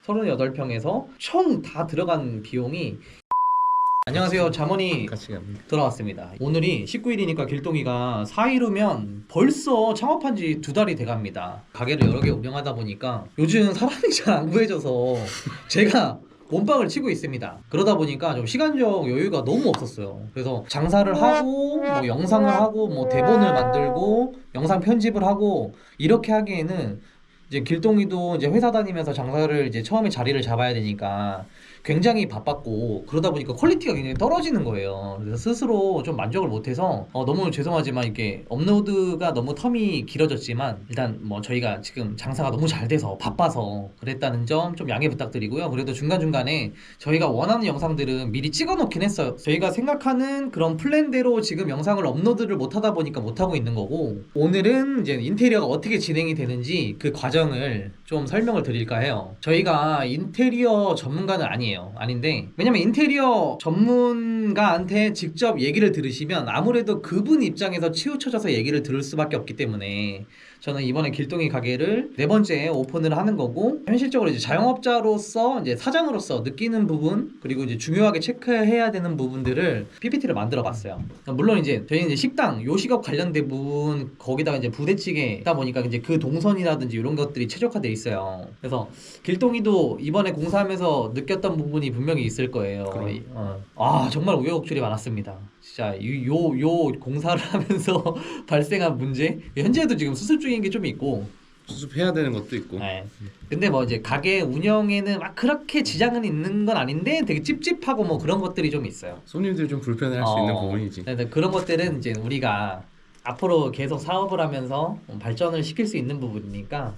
38평에서 총 다 들어간 비용이 안녕하세요. 자문이 같이 갑니다. 돌아왔습니다. 오늘이 19일이니까 길동이가 4일 후면 벌써 창업한 지 2달이 돼갑니다. 가게를 여러 개 운영하다 보니까 요즘 사람이 잘 안 구해져서 제가 몸빵을 치고 있습니다. 그러다 보니까 좀 시간적 여유가 너무 없었어요. 그래서 장사를 하고 뭐 영상을 하고 뭐 대본을 만들고 영상 편집을 하고 이렇게 하기에는 이제 길동이도 이제 회사 다니면서 장사를 이제 처음에 자리를 잡아야 되니까 굉장히 바빴고 그러다 보니까 퀄리티가 굉장히 떨어지는 거예요. 그래서 스스로 좀 만족을 못해서 너무 죄송하지만 이렇게 업로드가 너무 텀이 길어졌지만 일단 뭐 저희가 지금 장사가 너무 잘 돼서 바빠서 그랬다는 점 좀 양해 부탁드리고요. 그래도 중간중간에 저희가 원하는 영상들은 미리 찍어 놓긴 했어요. 저희가 생각하는 그런 플랜대로 지금 영상을 업로드를 못하다 보니까 못하고 있는 거고, 오늘은 이제 인테리어가 어떻게 진행이 되는지 그 과정을 좀 설명을 드릴까 해요. 저희가 인테리어 전문가는 아닌데, 왜냐면 인테리어 전문가한테 직접 얘기를 들으시면 아무래도 그분 입장에서 치우쳐져서 얘기를 들을 수밖에 없기 때문에 저는 이번에 길동이 가게를 4번째 오픈을 하는 거고, 현실적으로 이제 자영업자로서 이제 사장으로서 느끼는 부분, 그리고 이제 중요하게 체크해야 되는 부분들을 PPT를 만들어 봤어요. 물론 이제 저희는 이제 식당, 요식업 관련된 부분, 거기다가 이제 부대찌개다 보니까 이제 그 동선이라든지 이런 것들이 최적화돼 있어요. 그래서 길동이도 이번에 공사하면서 느꼈던 부분이 분명히 있을 거예요. 정말 우여곡절이 많았습니다. 진짜 요 공사를 하면서 발생한 문제, 현재도 지금 수습 중인 게 좀 있고 수습해야 되는 것도 있고. 네. 근데 뭐 이제 가게 운영에는 막 그렇게 지장은 있는 건 아닌데 되게 찝찝하고 뭐 그런 것들이 좀 있어요. 손님들이 좀 불편해할 수 있는 부분이지. 네, 그런 것들은 이제 우리가 앞으로 계속 사업을 하면서 발전을 시킬 수 있는 부분이니까,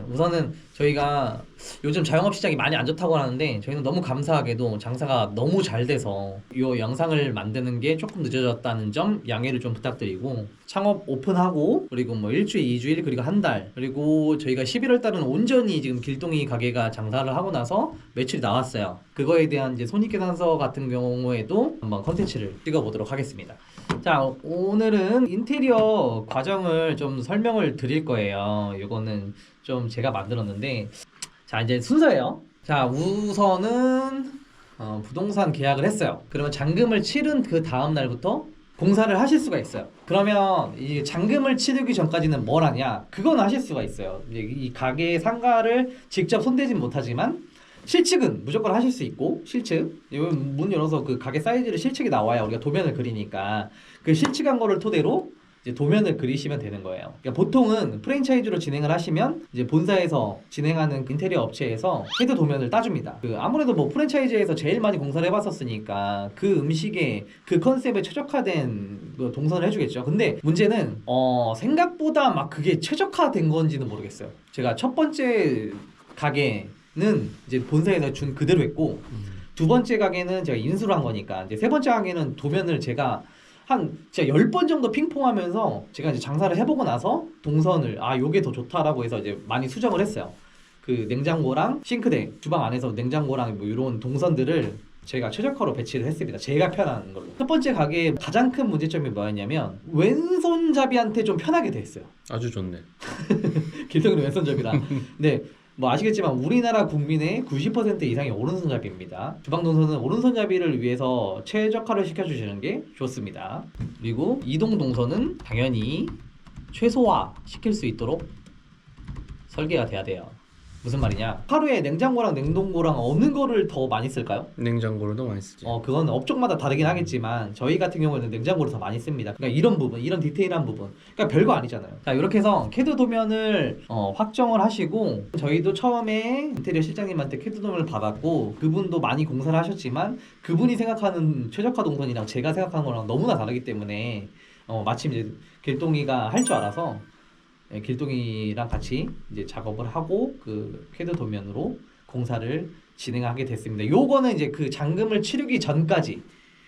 우선은 저희가 요즘 자영업 시장이 많이 안 좋다고 하는데 저희는 너무 감사하게도 장사가 너무 잘 돼서 이 영상을 만드는 게 조금 늦어졌다는 점 양해를 좀 부탁드리고, 창업 오픈하고 그리고 뭐 일주일, 2주일, 그리고 한 달, 그리고 저희가 11월 달은 온전히 지금 길동이 가게가 장사를 하고 나서 매출이 나왔어요. 그거에 대한 이제 손익계산서 같은 경우에도 한번 컨텐츠를 찍어보도록 하겠습니다. 자, 오늘은 인테리어 과정을 좀 설명을 드릴 거예요. 이거는 좀 제가 만들었는데, 자, 이제 순서예요. 자, 우선은 부동산 계약을 했어요. 그러면 잔금을 치른 그 다음 날부터 공사를 하실 수가 있어요. 그러면 이 잔금을 치르기 전까지는 뭘 하냐? 그건 하실 수가 있어요. 이제 이 가게의 상가를 직접 손대진 못하지만 실측은 무조건 하실 수 있고, 실측, 문 열어서 그 가게 사이즈를 실측이 나와야 우리가 도면을 그리니까 그 실측한 거를 토대로 이제 도면을 그리시면 되는 거예요. 그러니까 보통은 프랜차이즈로 진행을 하시면 이제 본사에서 진행하는 인테리어 업체에서 헤드 도면을 따줍니다. 아무래도 뭐 프랜차이즈에서 제일 많이 공사를 해봤었으니까 그 음식에 그 컨셉에 최적화된 동선을 해주겠죠. 근데 문제는 생각보다 막 그게 최적화된 건지는 모르겠어요. 제가 첫 번째 가게는 이제 본사에서 준 그대로 했고, 두 번째 가게는 제가 인수를 한 거니까, 이제 세 번째 가게는 도면을 제가 진짜 10번 정도 핑퐁하면서 제가 이제 장사를 해보고 나서 동선을 요게 더 좋다라고 해서 이제 많이 수정을 했어요. 그 냉장고랑 싱크대, 주방 안에서 냉장고랑 뭐 이런 동선들을 제가 최적화로 배치를 했습니다. 제가 편한 걸로. 첫 번째 가게의 가장 큰 문제점이 뭐였냐면 왼손잡이한테 좀 편하게 돼 있어요. 아주 좋네. 길동이는 왼손잡이라. 네. 뭐 아시겠지만 우리나라 국민의 90% 이상이 오른손잡이입니다. 주방 동선은 오른손잡이를 위해서 최적화를 시켜주시는 게 좋습니다. 그리고 이동 동선은 당연히 최소화 시킬 수 있도록 설계가 돼야 돼요. 무슨 말이냐? 하루에 냉장고랑 냉동고랑 어느 거를 더 많이 쓸까요? 냉장고를 더 많이 쓰지. 그건 업종마다 다르긴 하겠지만 저희 같은 경우에는 냉장고를 더 많이 씁니다. 그러니까 이런 부분, 이런 디테일한 부분, 그러니까 별거 아니잖아요. 자, 이렇게 해서 캐드 도면을 확정을 하시고, 저희도 처음에 인테리어 실장님한테 캐드 도면을 받았고, 그분도 많이 공사를 하셨지만 그분이 생각하는 최적화 동선이랑 제가 생각하는 거랑 너무나 다르기 때문에 마침 이제 길동이가 할 줄 알아서 길동이랑 같이 이제 작업을 하고 그 캐드 도면으로 공사를 진행하게 됐습니다. 요거는 이제 그 잔금을 치르기 전까지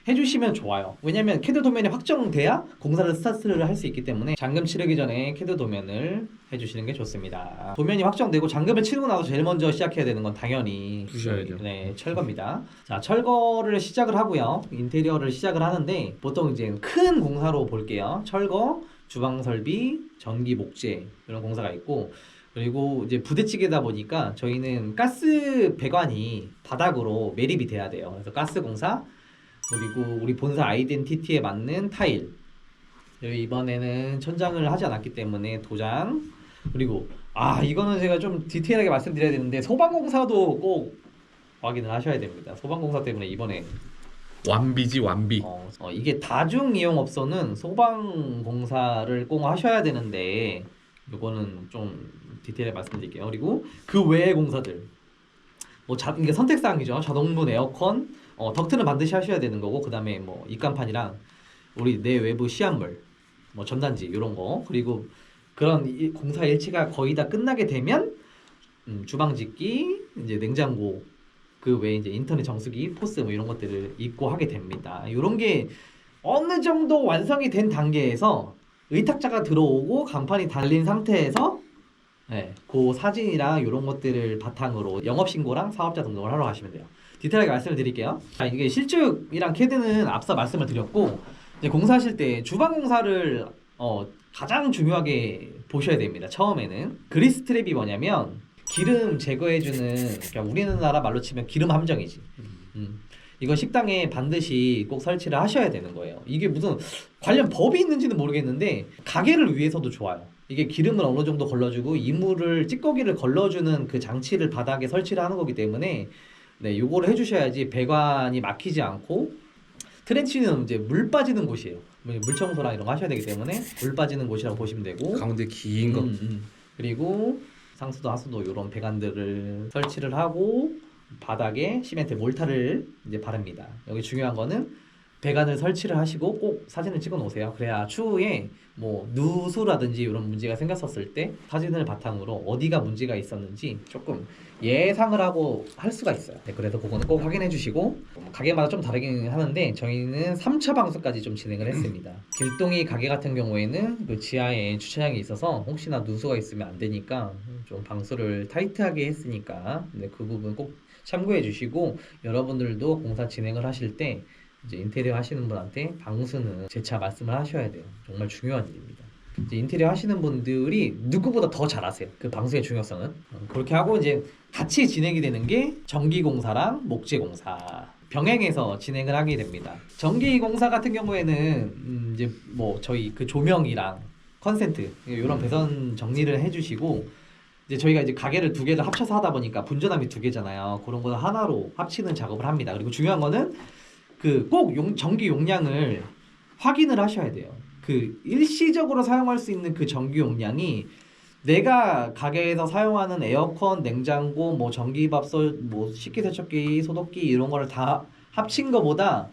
해주시면 좋아요. 왜냐면 캐드 도면이 확정돼야 공사를 스타트를 할 수 있기 때문에 잔금 치르기 전에 캐드 도면을 해주시는 게 좋습니다. 도면이 확정되고 잔금을 치르고 나서 제일 먼저 시작해야 되는 건 당연히 부셔야죠. 네, 철거입니다. 자, 철거를 시작을 하고요. 인테리어를 시작을 하는데 보통 이제 큰 공사로 볼게요. 철거, 주방 설비, 전기 목재 이런 공사가 있고, 그리고 이제 부대찌개다 보니까 저희는 가스 배관이 바닥으로 매립이 돼야 돼요. 그래서 가스 공사 그리고 우리 본사 아이덴티티에 맞는 타일. 여기 이번에는 천장을 하지 않았기 때문에 도장. 그리고 이거는 제가 좀 디테일하게 말씀드려야 되는데 소방공사도 꼭 확인을 하셔야 됩니다. 소방공사 때문에 이번에 완비지 완비. 이게 다중이용업소는 소방공사를 꼭 하셔야 되는데 요거는 좀 디테일하게 말씀드릴게요. 그리고 그 외의 공사들 이게 선택사항이죠. 자동문, 에어컨, 덕트는 반드시 하셔야 되는 거고 그 다음에 뭐 입간판이랑 우리 내외부 시약물, 뭐 전단지 이런 거 그리고 그런 공사 일치가 거의 다 끝나게 되면 주방짓기, 이제 냉장고 그 외에 이제 인터넷 정수기, 포스 뭐 이런 것들을 입고 하게 됩니다. 이런 게 어느 정도 완성이 된 단계에서 의탁자가 들어오고 간판이 달린 상태에서 그 사진이랑 이런 것들을 바탕으로 영업신고랑 사업자 등록을 하러 가시면 돼요. 디테일하게 말씀을 드릴게요. 이게 실측이랑 캐드는 앞서 말씀을 드렸고 이제 공사하실 때 주방 공사를 가장 중요하게 보셔야 됩니다. 처음에는 그리스 트랩이 뭐냐면 기름 제거해주는 그러니까 우리나라 말로 치면 기름 함정이지. 이건 식당에 반드시 꼭 설치를 하셔야 되는 거예요. 이게 무슨 관련 법이 있는지는 모르겠는데 가게를 위해서도 좋아요. 이게 기름을 어느 정도 걸러주고 이물을 찌꺼기를 걸러주는 그 장치를 바닥에 설치를 하는 거기 때문에 요거를 해주셔야지 배관이 막히지 않고 트렌치는 이제 물 빠지는 곳이에요. 물 청소랑 이런 거 하셔야 되기 때문에 물 빠지는 곳이라고 보시면 되고 가운데 긴 거. 그리고 상수도 하수도 이런 배관들을 설치를 하고 바닥에 시멘트 몰타를 이제 바릅니다. 여기 중요한 거는 배관을 설치를 하시고 꼭 사진을 찍어 놓으세요. 그래야 추후에 뭐 누수라든지 이런 문제가 생겼었을 때 사진을 바탕으로 어디가 문제가 있었는지 조금 예상을 하고 할 수가 있어요. 그래서 그거는 꼭 확인해 주시고 가게마다 좀 다르긴 하는데 저희는 3차 방수까지 좀 진행을 했습니다. 길동이 가게 같은 경우에는 그 지하에 주차장이 있어서 혹시나 누수가 있으면 안 되니까 좀 방수를 타이트하게 했으니까 그 부분 꼭 참고해 주시고 여러분들도 공사 진행을 하실 때 이제 인테리어 하시는 분한테 방수는 재차 말씀을 하셔야 돼요. 정말 중요한 일입니다. 이제 인테리어 하시는 분들이 누구보다 더 잘 아세요. 그 방수의 중요성은. 그렇게 하고 이제 같이 진행이 되는 게 전기공사랑 목재공사 병행해서 진행을 하게 됩니다. 전기공사 같은 경우에는 이제 뭐 저희 그 조명이랑 컨센트 이런 배선 정리를 해주시고 이제 저희가 이제 가게를 두 개를 합쳐서 하다 보니까 분전압이 두 개잖아요. 그런 거를 하나로 합치는 작업을 합니다. 그리고 중요한 거는 그 꼭 전기 용량을 확인을 하셔야 돼요. 그 일시적으로 사용할 수 있는 그 전기 용량이 내가 가게에서 사용하는 에어컨, 냉장고, 뭐 전기밥솥, 뭐 식기세척기, 소독기 이런 거를 다 합친 거보다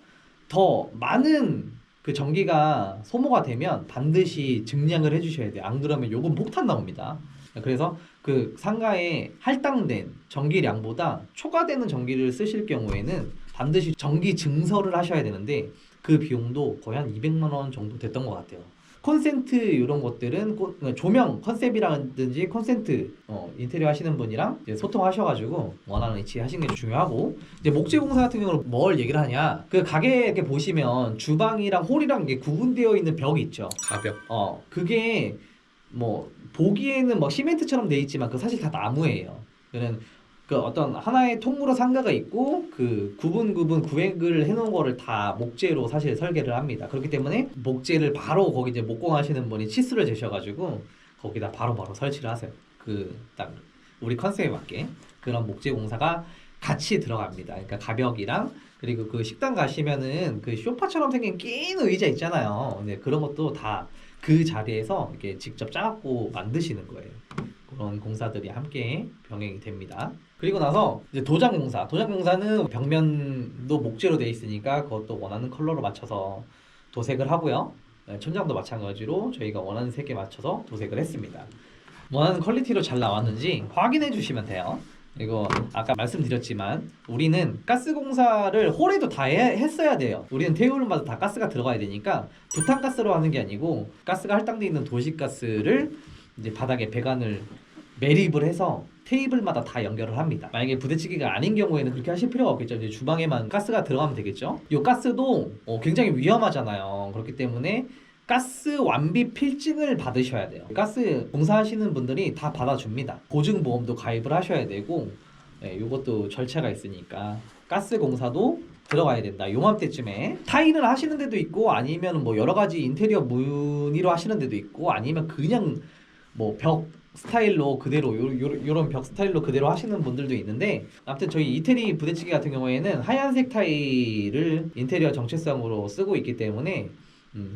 더 많은 그 전기가 소모가 되면 반드시 증량을 해주셔야 돼요. 안 그러면 요금 폭탄 나옵니다. 그래서 그 상가에 할당된 전기량보다 초과되는 전기를 쓰실 경우에는 반드시 전기 증설을 하셔야 되는데 그 비용도 거의 한 200만 원 정도 됐던 것 같아요. 콘센트 이런 것들은 조명 컨셉이라든지 콘센트 인테리어 하시는 분이랑 이제 소통하셔가지고 원하는 위치 하시는 게 중요하고 이제 목재공사 같은 경우는 뭘 얘기를 하냐 그 가게 이렇게 보시면 주방이랑 홀이랑 이게 구분되어 있는 벽이 있죠. 가벽. 그게 뭐 보기에는 뭐 시멘트처럼 돼 있지만 그 사실 다 나무예요. 그는 그 어떤 하나의 통으로 상가가 있고 그 구분 구획을 해놓은 거를 다 목재로 사실 설계를 합니다. 그렇기 때문에 목재를 바로 거기 이제 목공하시는 분이 치수를 재셔가지고 거기다 바로바로 설치를 하세요. 그 딱 우리 컨셉에 맞게 그런 목재 공사가 같이 들어갑니다. 그러니까 가벽이랑 그리고 그 식당 가시면은 그 소파처럼 생긴 긴 의자 있잖아요. 근데 그런 것도 다 그 자리에서 이렇게 직접 짜갖고 만드시는 거예요. 그런 공사들이 함께 병행이 됩니다. 그리고 나서 이제 도장공사. 도장공사는 벽면도 목재로 되어 있으니까 그것도 원하는 컬러로 맞춰서 도색을 하고요. 천장도 마찬가지로 저희가 원하는 색에 맞춰서 도색을 했습니다. 원하는 퀄리티로 잘 나왔는지 확인해 주시면 돼요. 그리고 아까 말씀드렸지만 우리는 가스공사를 홀에도 다 했어야 돼요. 우리는 테이블마다 다 가스가 들어가야 되니까 부탄가스로 하는 게 아니고 가스가 할당되어 있는 도시가스를 이제 바닥에 배관을 매립을 해서 테이블마다 다 연결을 합니다. 만약에 부대찌개가 아닌 경우에는 그렇게 하실 필요가 없겠죠. 이제 주방에만 가스가 들어가면 되겠죠. 이 가스도 굉장히 위험하잖아요. 그렇기 때문에 가스 완비 필증을 받으셔야 돼요. 가스 공사하시는 분들이 다 받아줍니다. 보증보험도 가입을 하셔야 되고 요것도 절차가 있으니까 가스 공사도 들어가야 된다. 요맘때쯤에 타일을 하시는 데도 있고 아니면 뭐 여러 가지 인테리어 무늬로 하시는 데도 있고 아니면 그냥 뭐 벽 스타일로 그대로 요런 벽 스타일로 그대로 하시는 분들도 있는데 아무튼 저희 이태리 부대찌개 같은 경우에는 하얀색 타일을 인테리어 정체성으로 쓰고 있기 때문에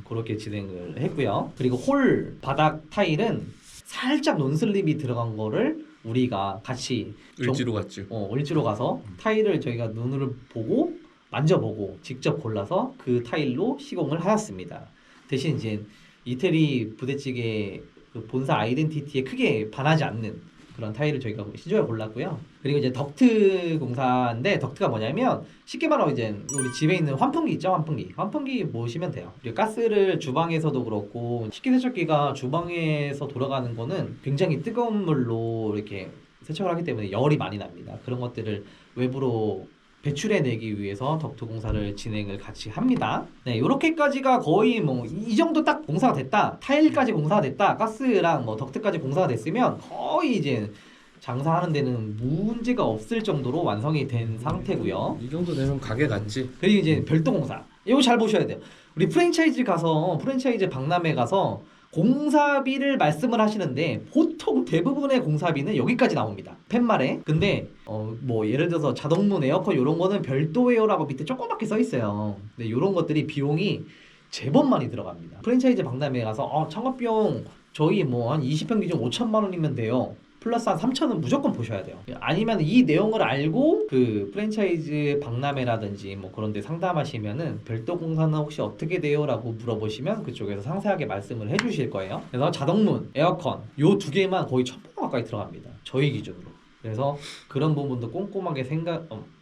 그렇게 진행을 했고요. 그리고 홀 바닥 타일은 살짝 논슬립이 들어간 거를 우리가 같이 을지로 갔죠. 을지로 가서 타일을 저희가 눈으로 보고 만져보고 직접 골라서 그 타일로 시공을 하였습니다. 대신 이제 이태리 부대찌개 그 본사 아이덴티티에 크게 반하지 않는 그런 타일을 저희가 신중하게 골랐고요. 그리고 이제 덕트 공사인데 덕트가 뭐냐면 쉽게 말하면 이제 우리 집에 있는 환풍기 있죠, 환풍기 모시면 돼요. 그리고 가스를 주방에서도 그렇고 식기세척기가 주방에서 돌아가는 거는 굉장히 뜨거운 물로 이렇게 세척을 하기 때문에 열이 많이 납니다. 그런 것들을 외부로 배출해내기 위해서 덕트 공사를 진행을 같이 합니다. 네, 이렇게까지가 거의 뭐 이 정도 딱 공사가 됐다. 타일까지 공사가 됐다. 가스랑 뭐 덕트까지 공사가 됐으면 거의 이제 장사하는 데는 문제가 없을 정도로 완성이 된 상태고요. 이 정도 되면 가게 갔지. 그리고 이제 별도 공사. 이거 잘 보셔야 돼요. 우리 프랜차이즈 박람회 가서 공사비를 말씀을 하시는데 보통 대부분의 공사비는 여기까지 나옵니다. 팻말에. 근데 뭐 예를 들어서 자동문, 에어컨 이런 거는 별도예요라고 밑에 조그맣게 써 있어요. 근데 이런 것들이 비용이 제법 많이 들어갑니다. 프랜차이즈 박람회에 가서 창업비용 저희 뭐 한 20평 기준 5천만 원이면 돼요. 플러스 한 3천은 무조건 보셔야 돼요. 아니면 이 내용을 알고 그 프랜차이즈 박람회라든지 뭐 그런 데 상담하시면은 별도 공사는 혹시 어떻게 돼요? 라고 물어보시면 그쪽에서 상세하게 말씀을 해주실 거예요. 그래서 자동문, 에어컨 요 두 개만 거의 1,000만 원 가까이 들어갑니다. 저희 기준으로. 그래서 그런 부분도 꼼꼼하게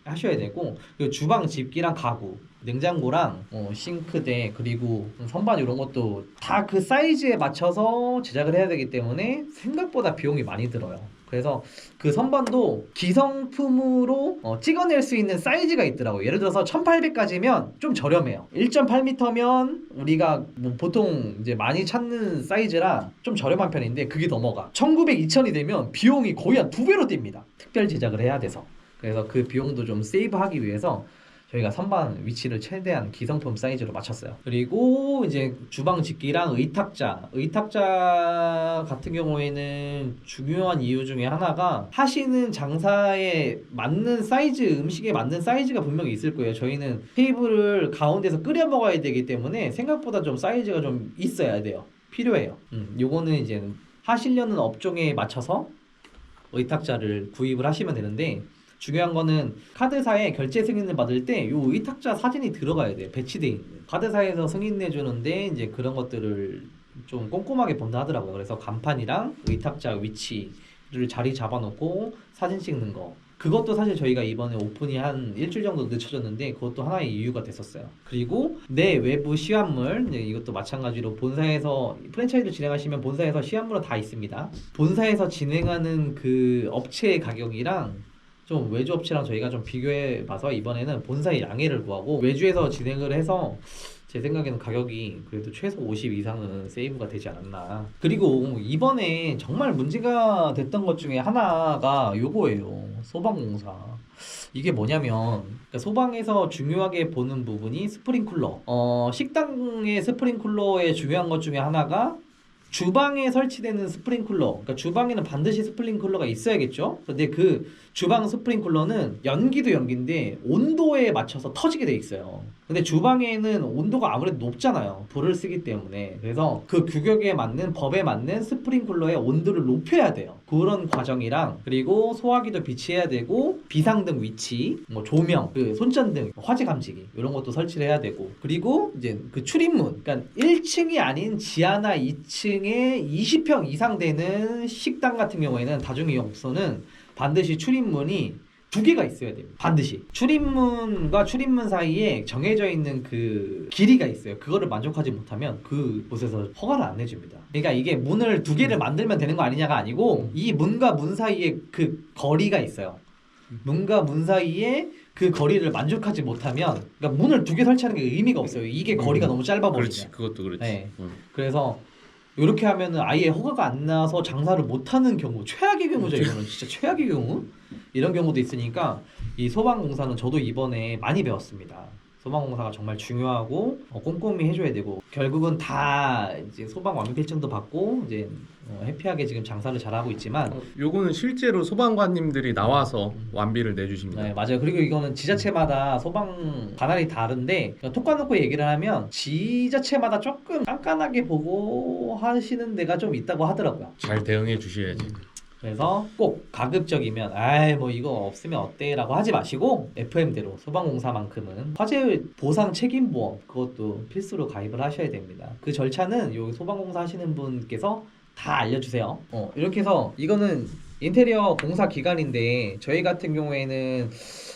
하셔야 되고 그리고 주방 집기랑 가구 냉장고랑 싱크대 그리고 선반 이런 것도 다 그 사이즈에 맞춰서 제작을 해야 되기 때문에 생각보다 비용이 많이 들어요. 그래서 그 선반도 기성품으로 찍어낼 수 있는 사이즈가 있더라고요. 예를 들어서 1800까지면 좀 저렴해요. 1.8m면 우리가 뭐 보통 이제 많이 찾는 사이즈라 좀 저렴한 편인데 그게 넘어가. 1900, 2000이 되면 비용이 거의 한 2배로 뜁니다. 특별 제작을 해야 돼서. 그래서 그 비용도 좀 세이브하기 위해서 저희가 선반 위치를 최대한 기성품 사이즈로 맞췄어요. 그리고 이제 주방 집기랑 의탁자 같은 경우에는 중요한 이유 중에 하나가 하시는 장사에 맞는 사이즈, 음식에 맞는 사이즈가 분명히 있을 거예요. 저희는 테이블을 가운데서 끓여 먹어야 되기 때문에 생각보다 좀 사이즈가 좀 있어야 돼요. 필요해요. 요거는 이제 하시려는 업종에 맞춰서 의탁자를 구입을 하시면 되는데 중요한 거는 카드사에 결제 승인을 받을 때 요 의탁자 사진이 들어가야 돼요. 배치돼 있는. 카드사에서 승인해 주는데 이제 그런 것들을 좀 꼼꼼하게 본다 하더라고요. 그래서 간판이랑 의탁자 위치를 자리 잡아놓고 사진 찍는 거. 그것도 사실 저희가 이번에 오픈이 한 일주일 정도 늦춰졌는데 그것도 하나의 이유가 됐었어요. 그리고 내 외부 시안물 이것도 마찬가지로 본사에서 프랜차이즈를 진행하시면 본사에서 시안물은 다 있습니다. 본사에서 진행하는 그 업체의 가격이랑 좀 외주 업체랑 저희가 좀 비교해 봐서 이번에는 본사의 양해를 구하고 외주에서 진행을 해서 제 생각에는 가격이 그래도 최소 50 이상은 세이브가 되지 않았나. 그리고 이번에 정말 문제가 됐던 것 중에 하나가 요거예요. 소방공사. 이게 뭐냐면 그러니까 소방에서 중요하게 보는 부분이 스프링쿨러. 식당의 스프링쿨러의 중요한 것 중에 하나가 주방에 설치되는 스프링쿨러. 그러니까 주방에는 반드시 스프링쿨러가 있어야겠죠. 근데 그 주방 스프링쿨러는 연기도 연기인데 온도에 맞춰서 터지게 돼 있어요. 근데 주방에는 온도가 아무래도 높잖아요. 불을 쓰기 때문에. 그래서 그 규격에 맞는 법에 맞는 스프링쿨러의 온도를 높여야 돼요. 그런 과정이랑 그리고 소화기도 비치해야 되고 비상등 위치, 뭐 조명, 그 손전등, 화재 감지기 이런 것도 설치를 해야 되고 그리고 이제 그 출입문. 그러니까 1층이 아닌 지하나 2층에 20평 이상 되는 식당 같은 경우에는 다중이용소는 반드시 출입문이 2개가 있어야 됩니다. 반드시. 출입문과 출입문 사이에 정해져 있는 그 길이가 있어요. 그거를 만족하지 못하면 그 곳에서 허가를 안 내줍니다. 그러니까 이게 문을 2개를 만들면 되는 거 아니냐가 아니고 이 문과 문 사이에 그 거리가 있어요. 문과 문 사이에 그 거리를 만족하지 못하면 그러니까 문을 2개 설치하는 게 의미가 없어요. 이게 거리가 너무 짧아 그렇지. 버리면. 그것도 그렇지. 네. 그래서 이렇게 하면은 아예 허가가 안 나서 장사를 못 하는 경우, 최악의 경우죠. 이거는 진짜 최악의 경우. 이런 경우도 있으니까 이 소방공사는 저도 이번에 많이 배웠습니다. 소방공사가 정말 중요하고 꼼꼼히 해줘야 되고 결국은 다 이제 소방 완벽필증도 받고 이제 해피하게 지금 장사를 잘하고 있지만 요거는 실제로 소방관님들이 나와서 완비를 내주십니다. 네, 맞아요. 그리고 이거는 지자체마다 소방 관할이 다른데 톡 까놓고 얘기를 하면 지자체마다 조금 깐깐하게 보고 하시는 데가 좀 있다고 하더라고요. 잘 대응해 주셔야지. 그래서 꼭 가급적이면 아이 뭐 이거 없으면 어때라고 하지 마시고 FM대로 소방공사만큼은 화재 보상 책임보험 그것도 필수로 가입을 하셔야 됩니다. 그 절차는 여기 소방공사 하시는 분께서 다 알려주세요. 이렇게 해서 이거는 인테리어 공사 기간인데 저희 같은 경우에는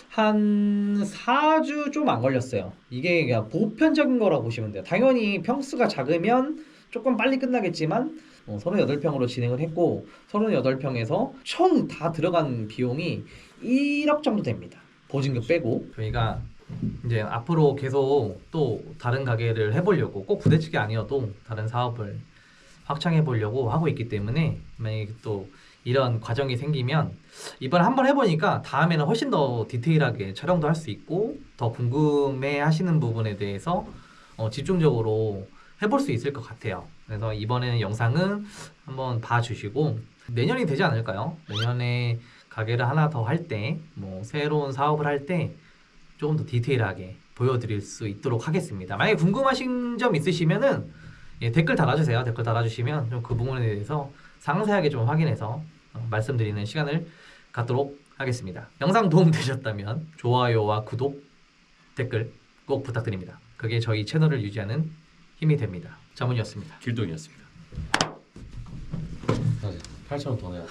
한 4주 좀 안 걸렸어요. 이게 그냥 보편적인 거라고 보시면 돼요. 당연히 평수가 작으면 조금 빨리 끝나겠지만 38평으로 진행을 했고 38평에서 총 다 들어간 비용이 1억 정도 됩니다. 보증금 빼고 저희가 이제 앞으로 계속 또 다른 가게를 해보려고 꼭 부대찌개 아니어도 다른 사업을 확장해 보려고 하고 있기 때문에 만약에 또 이런 과정이 생기면 이번에 한번 해보니까 다음에는 훨씬 더 디테일하게 촬영도 할 수 있고 더 궁금해 하시는 부분에 대해서 집중적으로 해볼 수 있을 것 같아요. 그래서 이번에는 영상은 한번 봐주시고 내년이 되지 않을까요? 내년에 가게를 하나 더 할 때 뭐 새로운 사업을 할 때 조금 더 디테일하게 보여드릴 수 있도록 하겠습니다. 만약에 궁금하신 점 있으시면은 댓글 달아주세요. 댓글 달아주시면 좀 그 부분에 대해서 상세하게 좀 확인해서 말씀드리는 시간을 갖도록 하겠습니다. 영상 도움 되셨다면 좋아요와 구독, 댓글 꼭 부탁드립니다. 그게 저희 채널을 유지하는 힘이 됩니다. 자문이었습니다. 길동이었습니다. 8,000원 더 내야 돼.